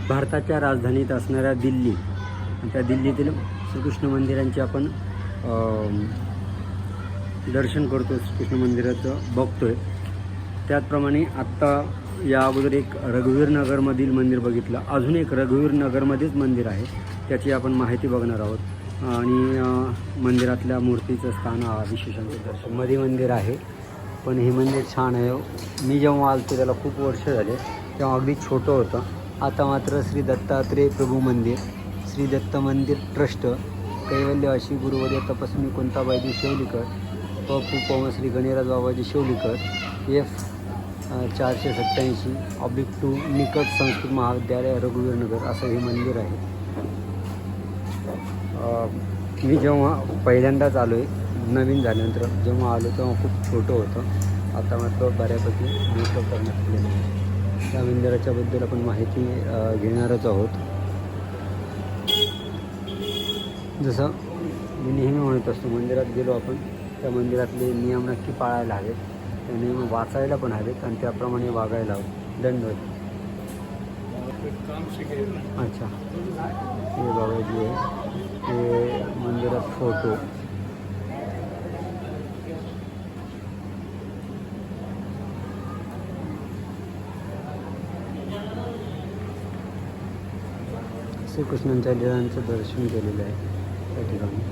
भारताच्या राजधानीत असणाऱ्या दिल्ली आणि त्या दिल्लीतील श्रीकृष्ण मंदिरांचे आपण दर्शन करतो, श्रीकृष्ण मंदिराचं बघतोय. त्याचप्रमाणे आत्ता या अगोदर एक रघुवीर नगरमधील मंदिर बघितलं. अजून एक रघुवीर नगरमध्येच मंदिर आहे, त्याची आपण माहिती बघणार आहोत. आणि मंदिरातल्या मूर्तीचं स्थान विशेषांचं दर्शन मध्ये मंदिर आहे. पण हे मंदिर छान आहे. मी जेव्हा आलो त्याला खूप वर्ष झाले, तेव्हा अगदी छोटं होतं. आता मात्र श्री दत्तात्रेय प्रभू मंदिर, श्री दत्त मंदिर ट्रस्ट, कैवल्यवासी गुरुवर्य तपस्वी कोणताबाईजी शेवलीकर, पपू पवनश्री गणेराज बाबाजी शेवलीकर, F 487/2 निकट संस्कृत महाविद्यालय रघुवीर नगर असं हे मंदिर आहे. मी जेव्हा पहिल्यांदाच आलो आहे, नवीन झाल्यानंतर जेव्हा आलो तेव्हा खूप छोटं होतं. आता मात्र बऱ्यापैकी मोठं करण्यात आलेलं आहे. त्या मंदिराच्याबद्दल आपण माहिती घेणारच आहोत. जसं मी नेहमी म्हणत असतो, मंदिरात गेलो आपण त्या मंदिरातले नियम नक्की पाळायला हवेत, ते नियम वाचायला पण हवेत आणि त्याप्रमाणे वागायला हवं. दंडवत. अच्छा, हे बाबाजी आहे, हे मंदिरात फोटो. श्रीकृष्णांच्या लीलांचं दर्शन केलेलं आहे त्या ठिकाणी.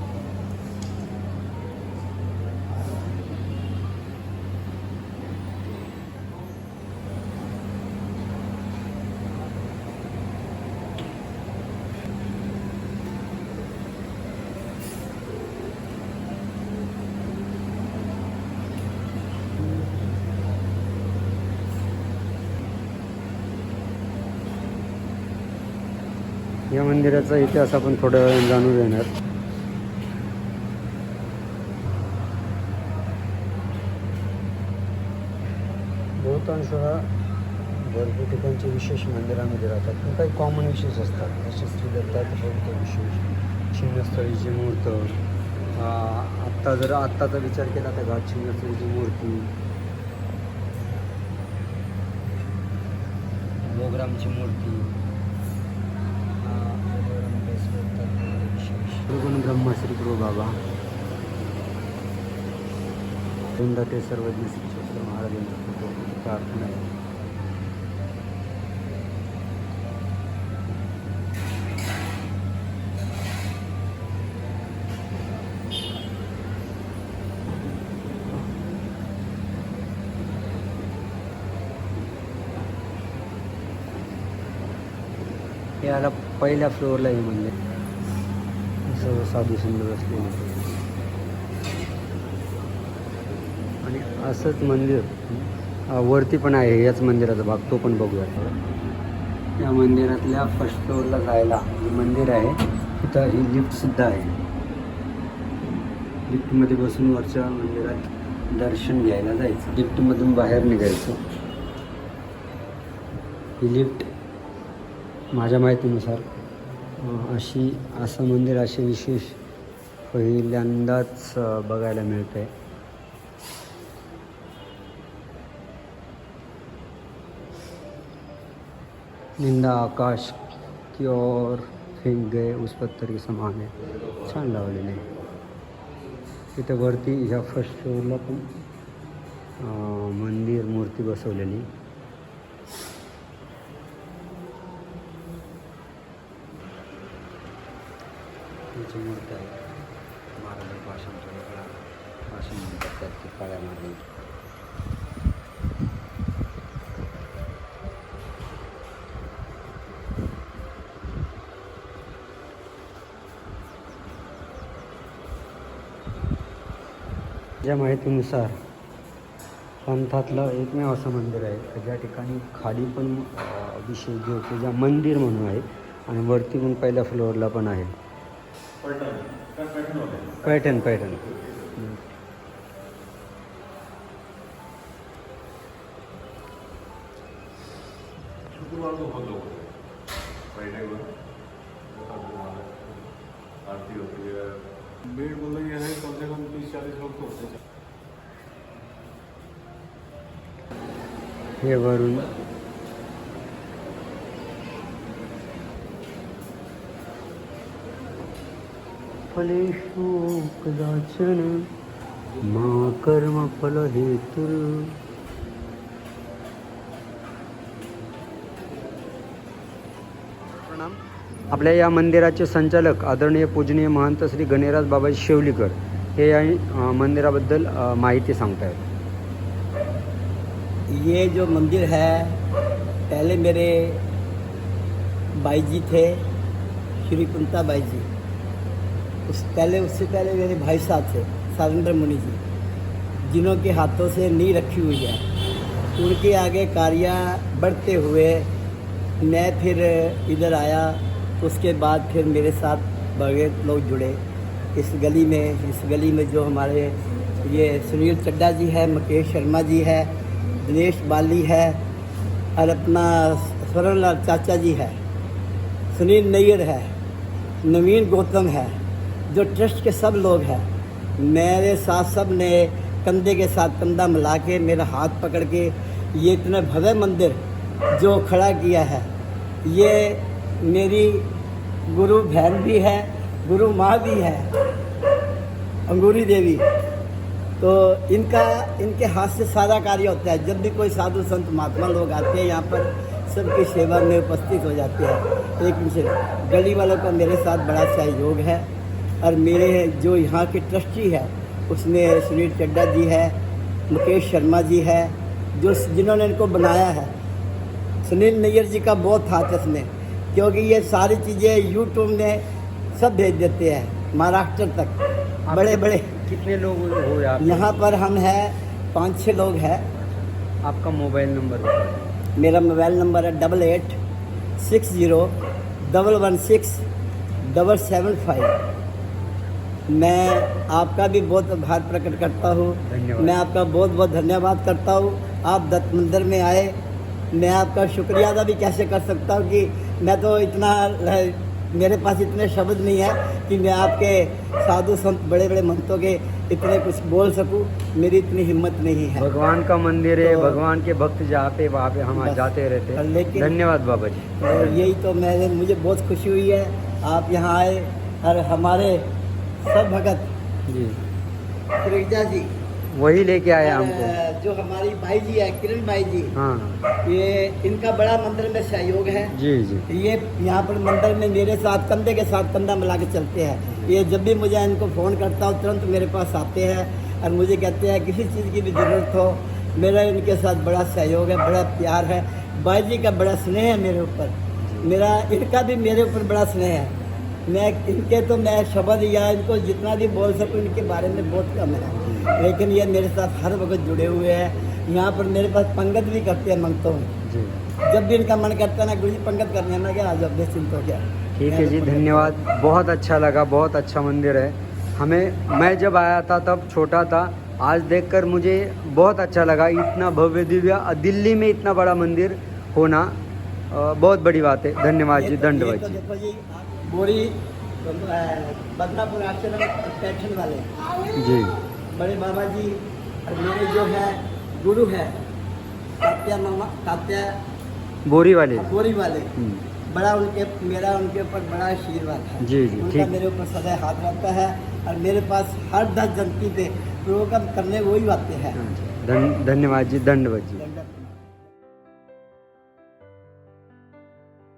या मंदिराचा इतिहास आपण थोड्या वेळाने जाणून घेणार. बहुतांश वेळा भरपूर ठिकाणचे विशेष मंदिरामध्ये राहतात, पण काही कॉमन विशेष असतात. जसे श्री दत्तात्रेय विशेष, छिन्नस्थळीची मूर्त, आत्ताचा विचार केला तर घाट छिन्नस्थळीची मूर्ती, मोगरामची मूर्ती, गुरुगुण ब्रह्मा श्री गुरु बाबा, ते सर्वज्ञ श्री क्षेत्र महाराजांचा फोटो प्रार्थना आहे. याला पहिल्या फ्लोअरला हे मंदिर सर्व साधू सुंदर असलेले. आणि असंच मंदिर वरती पण आहे, याच मंदिराचा भाग, तो पण बघूया. या मंदिरातल्या फर्स्ट फ्लोअरला जायला जे मंदिर आहे तिथं ही लिफ्टसुद्धा आहे. लिफ्टमध्ये बसून वरच्या मंदिरात दर्शन घ्यायला जायचं, लिफ्टमधून बाहेर निघायचं. ही लिफ्ट माझ्या माहितीनुसार असं मंदिर असे विशेष पहिल्यांदाच बघायला मिळतं आहे. निंदा आकाश की ओर फेंक गए उस पत्थर के समान है. छान लावलेलं आहे. तिथं वरती ह्या फर्स्ट फ्लोअरला पण मंदिर मूर्ती बसवलेली. त्याची मूर्ती आहे. महाराज भाषण म्हणतात त्याची काळ्या मारली. ज्या माहितीनुसार पंथातलं एकमेव असं मंदिर आहे ज्या ठिकाणी खाली पण विशेष ज्योतिजा मंदिर म्हणून आहे आणि वरती पण पहिल्या फ्लोअरला पण आहे. पैठण भीड़ बोल रही है कम से कम 30-40 लोग तो होते हैं. हे वरून फलेषु कदाचन मा कर्मफल हेतुर. आपल्या या मंदिराचे संचालक आदरणीय पूजनीय महंत श्री गणेराज बाबाजी शेवलीकर हे या मंदिराबद्दल माहिती सांगतायत. ये जो मंदिर है पहले मेरे बाई जी थे, श्री कुंता बाई जी. उससे पहले मेरे भाई साहब थे सारेंद्र मुनि जी, जिन्हों के हाथों से नींव रखी हुई है. उनके आगे कार्य बढ़ते हुए मैं फिर इधर आया. उसके बाद फिर मेरे साथ बड़े लोग जुड़े इस गली में जो हमारे ये सुनील चड्डा जी है, मुकेश शर्मा जी है, दिनेश बाली है और अपना स्वरणलाल चाचा जी है, सुनील नैयर है, नवीन गौतम है, जो ट्रस्ट के सब लोग हैं. मेरे साथ सब ने कंधे के साथ कंधा मिला के मेरा हाथ पकड़ के ये इतना भव्य मंदिर जो खड़ा किया है. ये मेरी गुरु बहन भी है, गुरु माँ भी है, अंगूरी देवी. तो इनके हाथ से सारा कार्य होता है. जब भी कोई साधु संत महात्मा लोग आते हैं यहाँ पर सबकी सेवा में उपस्थित हो जाते हैं. एक से गली वालों का मेरे साथ बड़ा सहयोग है. और मेरे जो यहाँ के ट्रस्टी है उसमें सुनील चड्डा जी है, मुकेश शर्मा जी है, जिन्होंने इनको बनाया है. सुनील नैयर जी का बहुत हाथ है इसमें, क्योंकि ये सारी चीज़ें यूट्यूब में सब भेज देते हैं महाराष्ट्र तक. बड़े बड़े कितने लोग हो आप? यहाँ पर हम हैं 5-6 लोग हैं. आपका मोबाइल नंबर बताइए. मेरा मोबाइल नंबर है 8860116775. मैं आपका भी बहुत आभार प्रकट करता हूँ. धन्यवाद. मैं आपका बहुत बहुत धन्यवाद करता हूँ. आप दत्त मंदिर में आए, मैं आपका शुक्रिया अदा भी कैसे कर सकता हूँ कि मैं तो मेरे पास इतने शब्द नहीं है कि मैं आपके साधु संत बड़े बड़े महंतों के इतने कुछ बोल सकूं. मेरी इतनी हिम्मत नहीं है. भगवान का मंदिर है, तो भगवान के भक्त जहाँ पे वहाँ पे हम बस, जाते रहते हैं. लेकिन धन्यवाद बाबा जी. तो यही तो मुझे बहुत खुशी हुई है आप यहाँ आए. और हमारे सब भगत जी त्रिजा जी वही लेके आए और हमको. जो हमारी भाई जी है किरण भाई जी, हाँ ये इनका बड़ा मंदिर में सहयोग है. जी जी. ये यहाँ पर मंदिर में मेरे साथ कंधे के साथ कंधा मिला के चलते हैं. ये जब भी मुझे इनको फ़ोन करता हूँ तुरंत मेरे पास आते हैं और मुझे कहते हैं किसी चीज़ की भी ज़रूरत हो. मेरा इनके साथ बड़ा सहयोग है, बड़ा प्यार है. भाई जी का बड़ा स्नेह है मेरे ऊपर, इनका भी मेरे ऊपर बड़ा स्नेह है. मैं शब्द या इनको जितना भी बोल सकूँ इनके बारे में बहुत कम है. लेकिन ये मेरे साथ हर वक्त जुड़े हुए हैं. यहाँ पर मेरे पास पंगत भी करते हैं मंगतों में. जी जब भी इनका मन करता है ना गुरु जी पंगत करने में क्या आज बेचिंत हो गया. ठीक है जी, धन्यवाद. बहुत अच्छा लगा, बहुत अच्छा मंदिर है. मैं जब आया था तब छोटा था, आज देखकर मुझे बहुत अच्छा लगा. इतना भव्य दिव्य दिल्ली में इतना बड़ा मंदिर होना बहुत बड़ी बात है. धन्यवाद जी, दंडवत जी. देखो जी बोरी बदनापुर आश्रम पैठन वाले जी बड़े बाबा जी और मेरे जो है गुरु है तात्या बोरी वाले. बोरी वाले. बड़ा मेरा उनके ऊपर बड़ा आशीर्वाद है. जी जी उनका ठीक. मेरे ऊपर सदा हाथ रहता है और मेरे पास हर 10 जनती पे प्रोग्राम करने वही आते हैं. धन्यवाद जी, दंडवत जी.